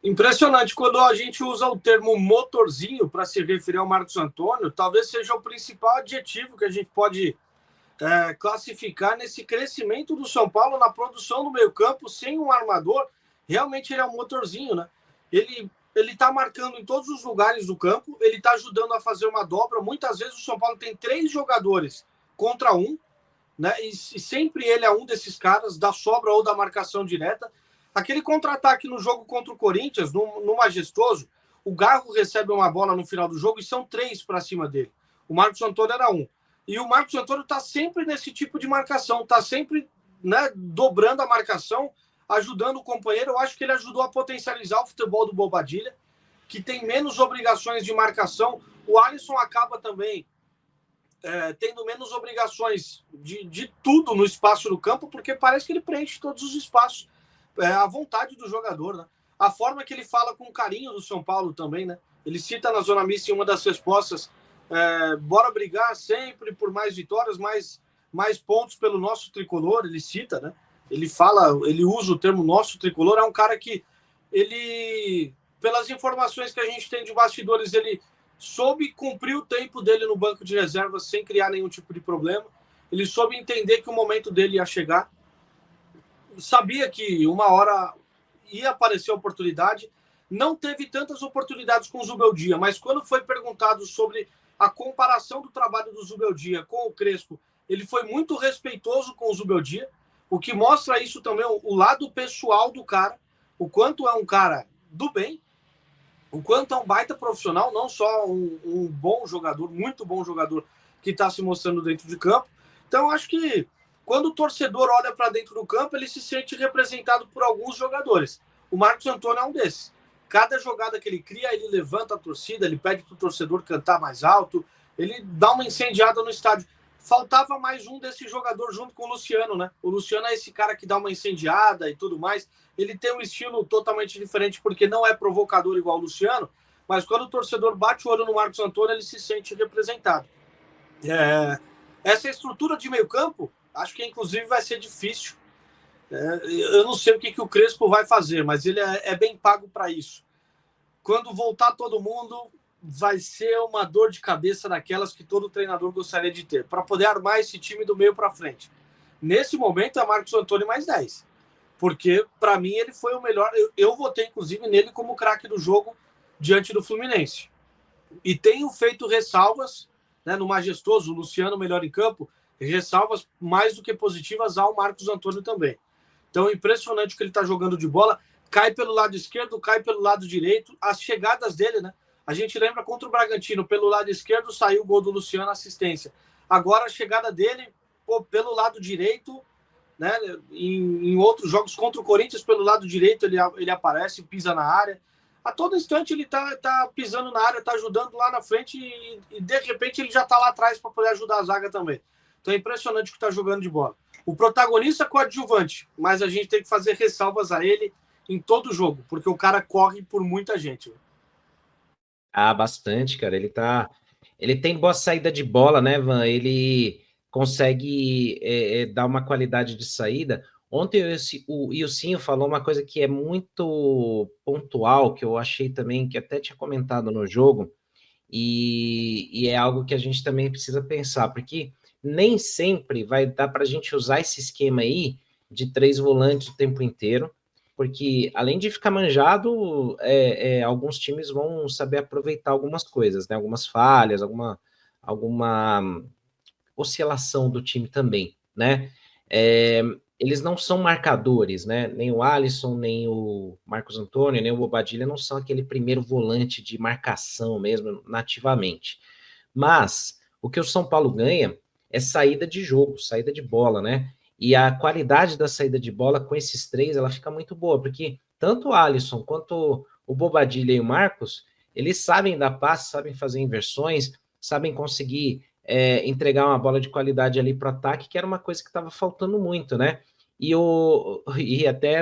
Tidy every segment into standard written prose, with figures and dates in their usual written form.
Impressionante, quando a gente usa o termo motorzinho para se referir ao Marcos Antônio, talvez seja o principal adjetivo que a gente pode classificar nesse crescimento do São Paulo na produção do meio-campo sem um armador. Realmente ele é um motorzinho, né? Ele está marcando em todos os lugares do campo, ele está ajudando a fazer uma dobra. Muitas vezes o São Paulo tem 3 jogadores contra um, né? E sempre ele é um desses caras da sobra ou da marcação direta. Aquele contra-ataque no jogo contra o Corinthians, no Majestoso, o Garro recebe uma bola no final do jogo e são 3 para cima dele. O Marcos Antônio era um. E o Marcos Antônio está sempre nesse tipo de marcação, está sempre, né, dobrando a marcação, ajudando o companheiro. Eu acho que ele ajudou a potencializar o futebol do Bobadilha, que tem menos obrigações de marcação. O Alisson acaba também tendo menos obrigações de tudo no espaço do campo, porque parece que ele preenche todos os espaços. A vontade do jogador, né? A forma que ele fala com carinho do São Paulo também, né? Ele cita na Zona Mista em uma das respostas, bora brigar sempre por mais vitórias, mais pontos pelo nosso tricolor, ele cita, né? Ele fala, ele usa o termo nosso tricolor, é um cara que ele, pelas informações que a gente tem de bastidores, ele soube cumprir o tempo dele no banco de reservas sem criar nenhum tipo de problema. Ele soube entender que o momento dele ia chegar. Sabia que uma hora ia aparecer a oportunidade. Não teve tantas oportunidades com o Zubeldia, mas quando foi perguntado sobre a comparação do trabalho do Zubeldia com o Crespo, ele foi muito respeitoso com o Zubeldia, o que mostra isso também, o lado pessoal do cara, o quanto é um cara do bem, o quanto é um baita profissional, não só um bom jogador, muito bom jogador que está se mostrando dentro de campo. Então, acho que quando o torcedor olha para dentro do campo, ele se sente representado por alguns jogadores. O Marcos Antônio é um desses. Cada jogada que ele cria, ele levanta a torcida, ele pede para o torcedor cantar mais alto, ele dá uma incendiada no estádio. Faltava mais um desse jogador junto com o Luciano, né? O Luciano é esse cara que dá uma incendiada e tudo mais. Ele tem um estilo totalmente diferente, porque não é provocador igual o Luciano, mas quando o torcedor bate o olho no Marcos Antônio, ele se sente representado. Essa estrutura de meio campo, acho que inclusive vai ser difícil. Eu não sei o que o Crespo vai fazer, mas ele é bem pago para isso. Quando voltar todo mundo, vai ser uma dor de cabeça daquelas que todo treinador gostaria de ter, para poder armar esse time do meio para frente. Nesse momento é Marcos Antônio mais 10, porque para mim ele foi o melhor. Eu votei inclusive nele como craque do jogo diante do Fluminense. E tenho feito ressalvas, né, no Majestoso, o Luciano melhor em campo, ressalvas mais do que positivas ao Marcos Antônio também. Então é impressionante o que ele está jogando de bola, cai pelo lado esquerdo, cai pelo lado direito, as chegadas dele, né? A gente lembra contra o Bragantino, pelo lado esquerdo saiu o gol do Luciano, assistência. Agora a chegada dele, pelo lado direito, né? Em outros jogos contra o Corinthians, pelo lado direito ele aparece, pisa na área. A todo instante ele tá pisando na área, tá ajudando lá na frente e de repente ele já tá lá atrás para poder ajudar a zaga também. Então é impressionante o que tá jogando de bola. O protagonista é coadjuvante, mas a gente tem que fazer ressalvas a ele em todo jogo, porque o cara corre por muita gente. Ah, bastante, cara. Ele tem boa saída de bola, né, Van? Ele consegue dar uma qualidade de saída. Ontem o Ilcinho falou uma coisa que é muito pontual, que eu achei também, que até tinha comentado no jogo, e é algo que a gente também precisa pensar, porque nem sempre vai dar para a gente usar esse esquema aí de 3 volantes o tempo inteiro, porque além de ficar manjado, alguns times vão saber aproveitar algumas coisas, né? Algumas falhas, alguma oscilação do time também, né? Eles não são marcadores, né? Nem o Alisson, nem o Marcos Antônio, nem o Bobadilha não são aquele primeiro volante de marcação mesmo, nativamente. Mas o que o São Paulo ganha é saída de jogo, saída de bola, né? E a qualidade da saída de bola com esses 3, ela fica muito boa, porque tanto o Alisson quanto o Bobadilha e o Marcos, eles sabem dar passe, sabem fazer inversões, sabem conseguir entregar uma bola de qualidade ali para o ataque, que era uma coisa que estava faltando muito, né? E até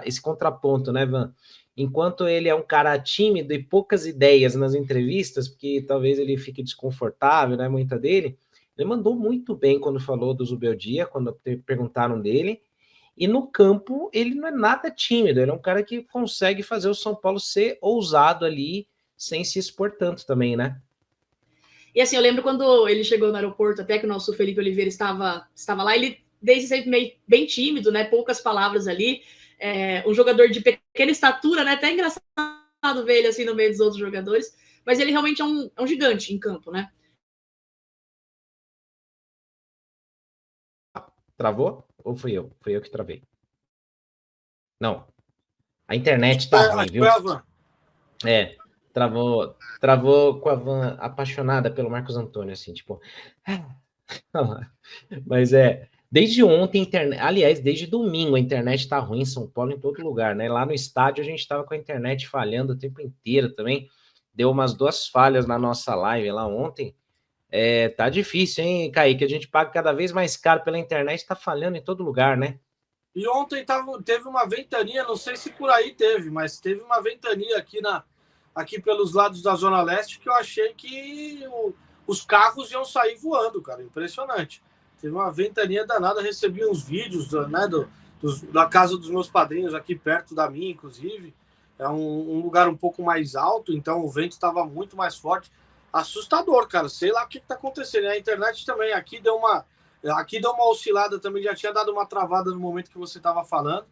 esse contraponto, né, Van? Enquanto ele é um cara tímido e poucas ideias nas entrevistas, porque talvez ele fique desconfortável, né, muita dele, ele mandou muito bem quando falou do Zubeldia, quando perguntaram dele, e no campo ele não é nada tímido, ele é um cara que consegue fazer o São Paulo ser ousado ali, sem se expor tanto também, né? E assim, eu lembro quando ele chegou no aeroporto, até que o nosso Felipe Oliveira estava lá, ele desde sempre meio bem tímido, né? Poucas palavras ali. Um jogador de pequena estatura, né? Até engraçado ver ele assim no meio dos outros jogadores, mas ele realmente é um gigante em campo, né? Travou? Ou fui eu? Fui eu que travei. Não. A internet tá ruim, viu? Travou com a Van apaixonada pelo Marcos Antônio, assim, tipo. Mas desde ontem, aliás, desde domingo, a internet tá ruim em São Paulo, em todo lugar, né? Lá no estádio a gente tava com a internet falhando o tempo inteiro também. Deu umas 2 falhas na nossa live lá ontem. Tá difícil, hein, Kaique? A gente paga cada vez mais caro pela internet, tá falhando em todo lugar, né? E ontem teve uma ventania, não sei se por aí teve, mas teve uma ventania aqui pelos lados da Zona Leste que eu achei que os carros iam sair voando, cara. Impressionante. Teve uma ventania danada, recebi uns vídeos, né, da casa dos meus padrinhos aqui perto da minha, inclusive. É um lugar um pouco mais alto, então o vento estava muito mais forte. Assustador, cara. Sei lá o que está acontecendo. E a internet também aqui deu uma oscilada também, já tinha dado uma travada no momento que você estava falando.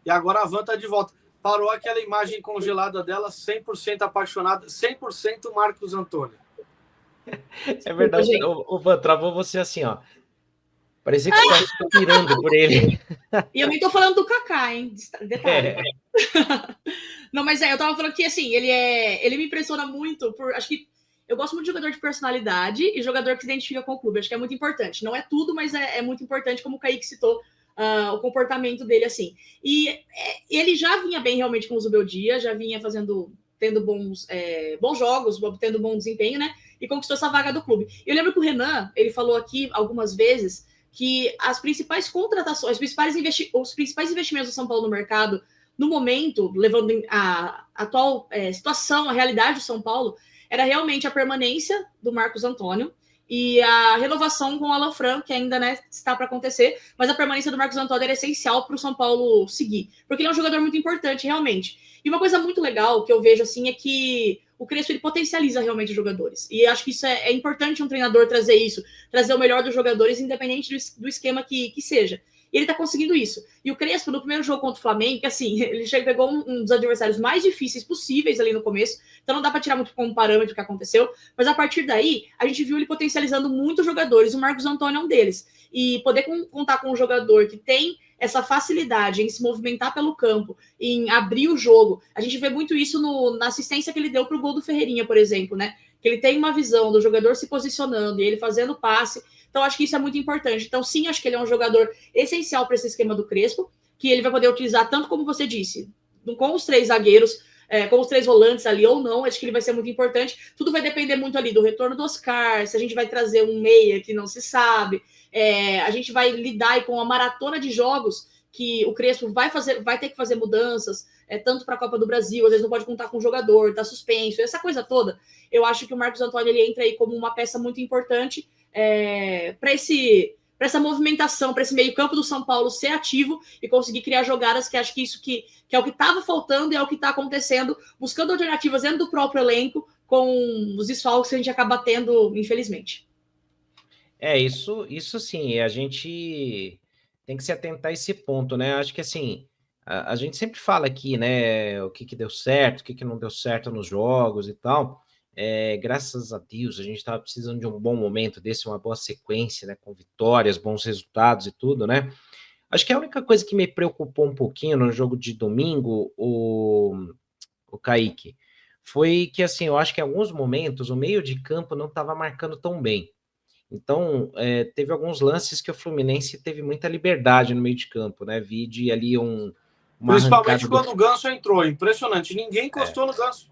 E agora a Van está de volta. Parou aquela imagem congelada dela, 100% apaixonada, 100% Marcos Antônio. É verdade. O Van travou você assim, ó. Parecia que você estava pirando por ele. E eu nem tô falando do Kaká, hein? Detalhe. Não, mas eu tava falando que, assim, ele me impressiona muito acho que eu gosto muito de jogador de personalidade e jogador que se identifica com o clube. Acho que é muito importante. Não é tudo, mas é muito importante, como o Kaique citou, o comportamento dele, assim. E ele já vinha bem realmente com o Zubeldia, já vinha tendo bons jogos, tendo bom desempenho, né? E conquistou essa vaga do clube. Eu lembro que o Renan, ele falou aqui algumas vezes que as principais contratações, os principais investimentos do São Paulo no mercado, no momento, levando a atual situação, a realidade do São Paulo, era realmente a permanência do Marcos Antônio e a renovação com o Alan Fran, que ainda está para acontecer, mas a permanência do Marcos Antônio era essencial para o São Paulo seguir, porque ele é um jogador muito importante, realmente. E uma coisa muito legal que eu vejo assim é que o Crespo ele potencializa realmente os jogadores. E acho que isso é importante um treinador trazer isso, trazer o melhor dos jogadores, independente do esquema que seja. E ele tá conseguindo isso. E o Crespo, no primeiro jogo contra o Flamengo, que assim, ele pegou um dos adversários mais difíceis possíveis ali no começo, então não dá para tirar muito como parâmetro o que aconteceu, mas a partir daí, a gente viu ele potencializando muitos jogadores, o Marcos Antônio é um deles. E poder contar com um jogador que tem essa facilidade em se movimentar pelo campo, em abrir o jogo. A gente vê muito isso na assistência que ele deu para o gol do Ferreirinha, por exemplo, né? Que ele tem uma visão do jogador se posicionando e ele fazendo passe. Então, acho que isso é muito importante. Então, sim, acho que ele é um jogador essencial para esse esquema do Crespo, que ele vai poder utilizar tanto como você disse, com os 3 zagueiros, com os 3 volantes ali ou não, acho que ele vai ser muito importante. Tudo vai depender muito ali do retorno do Oscar, se a gente vai trazer um meia que não se sabe, a gente vai lidar com a maratona de jogos que o Crespo vai ter que fazer mudanças, tanto para a Copa do Brasil, às vezes não pode contar com o jogador, tá suspenso, essa coisa toda. Eu acho que o Marcos Antônio ele entra aí como uma peça muito importante para essa movimentação, para esse meio-campo do São Paulo ser ativo e conseguir criar jogadas, que acho que isso que é o que estava faltando e é o que está acontecendo, buscando alternativas dentro do próprio elenco com os desfalques que a gente acaba tendo, infelizmente. Isso sim, a gente tem que se atentar a esse ponto, né? Acho que assim, a gente sempre fala aqui, né, o que deu certo, o que não deu certo nos jogos e tal. Graças a Deus, a gente estava precisando de um bom momento desse, uma boa sequência, né, com vitórias, bons resultados e tudo, né? Acho que a única coisa que me preocupou um pouquinho no jogo de domingo, o Kaique, foi que, assim, eu acho que em alguns momentos o meio de campo não estava marcando tão bem. Então, teve alguns lances que o Fluminense teve muita liberdade no meio de campo, né? Vi ali uma principalmente quando o Ganso entrou, impressionante. Ninguém encostou no Ganso.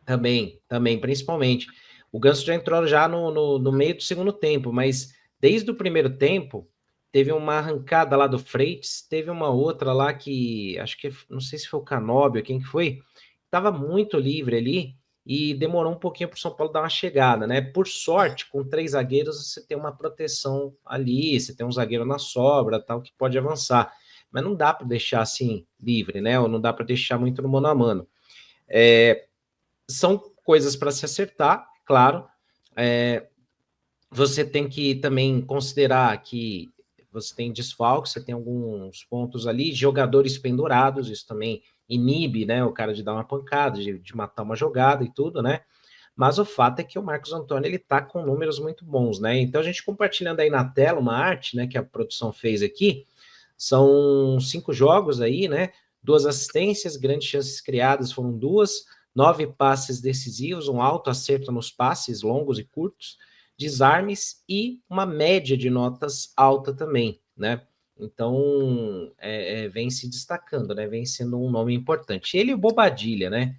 Também, principalmente. O Ganso já entrou já no meio do segundo tempo, mas desde o primeiro tempo, teve uma arrancada lá do Freitas, teve uma outra lá que, acho que, não sei se foi o Canóbio, quem que foi, estava muito livre ali, e demorou um pouquinho para o São Paulo dar uma chegada, né? Por sorte, com 3 zagueiros, você tem uma proteção ali, você tem um zagueiro na sobra, tal, que pode avançar. mas não dá para deixar assim livre, né? Ou não dá para deixar muito no mano a mano. São coisas para se acertar, claro. Você tem que também considerar que você tem desfalque, você tem alguns pontos ali, jogadores pendurados, isso também inibe, né, o cara de dar uma pancada, de matar uma jogada e tudo, né? Mas o fato é que o Marcos Antônio, ele tá com números muito bons, né? Então a gente compartilhando aí na tela uma arte, né, que a produção fez aqui, são 5 jogos aí, né? 2 assistências, grandes chances criadas foram 2, 9 passes decisivos, um alto acerto nos passes longos e curtos, desarmes e uma média de notas alta também, né? Então, vem se destacando, né? Vem sendo um nome importante. Ele e o Bobadilha, né?